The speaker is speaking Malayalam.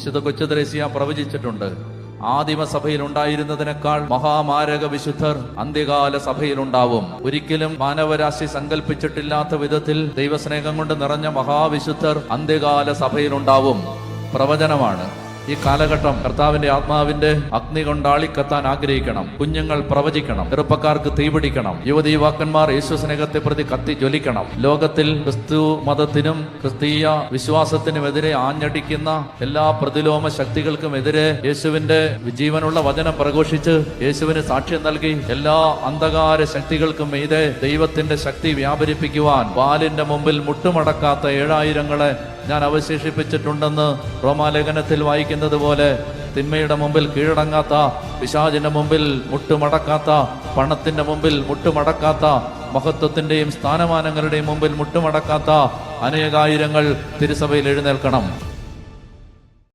വിശുദ്ധ കൊച്ചുത്രേസ്യ പ്രവചിച്ചിട്ടുണ്ട്. ആദിമസഭയിൽ ഉണ്ടായിരുന്നതിനേക്കാൾ മഹാമാരക വിശുദ്ധർ അന്ത്യകാല സഭയിലുണ്ടാവും. ഒരിക്കലും മാനവരാശി സങ്കല്പിച്ചിട്ടില്ലാത്ത വിധത്തിൽ ദൈവസ്നേഹം കൊണ്ട് നിറഞ്ഞ മഹാവിശുദ്ധർ അന്ത്യകാല സഭയിലുണ്ടാവും. പ്രവചനമാണ്. ഈ കാലഘട്ടം കർത്താവിന്റെ ആത്മാവിന്റെ അഗ്നി കൊണ്ടാളിക്കത്താൻ ആഗ്രഹിക്കണം. കുഞ്ഞുങ്ങൾ പ്രവചിക്കണം. ചെറുപ്പക്കാർക്ക് തീപിടിക്കണം. യുവതി യുവാക്കന്മാർ യേശു സ്നേഹത്തെ പ്രതി കത്തി ജ്വലിക്കണം. ലോകത്തിൽ ക്രിസ്തു മതത്തിനും ക്രിസ്തീയ വിശ്വാസത്തിനുമെതിരെ ആഞ്ഞടിക്കുന്ന എല്ലാ പ്രതിലോമ ശക്തികൾക്കുമെതിരെ യേശുവിന്റെ ജീവനുള്ള വചനം പ്രഘോഷിച്ച് യേശുവിന് സാക്ഷ്യം നൽകി എല്ലാ അന്ധകാര ശക്തികൾക്കും മീതെ ദൈവത്തിന്റെ ശക്തി വ്യാപരിപ്പിക്കുവാൻ വാലിന്റെ മുമ്പിൽ മുട്ടുമടക്കാത്ത 7000-ങ്ങളെ ഞാൻ അവശേഷിപ്പിച്ചിട്ടുണ്ടെന്ന് റോമാലേഖനത്തിൽ വായിക്കുന്നത് പോലെ, തിന്മയുടെ മുമ്പിൽ കീഴടങ്ങാത്ത, പിശാചിന്റെ മുമ്പിൽ മുട്ടുമടക്കാത്ത, പണത്തിന്റെ മുമ്പിൽ മുട്ടുമടക്കാത്ത, മഹത്വത്തിന്റെയും സ്ഥാനമാനങ്ങളുടെയും മുമ്പിൽ മുട്ടുമടക്കാത്ത അനേകായിരങ്ങൾ തിരുസഭയിൽ എഴുന്നേൽക്കണം.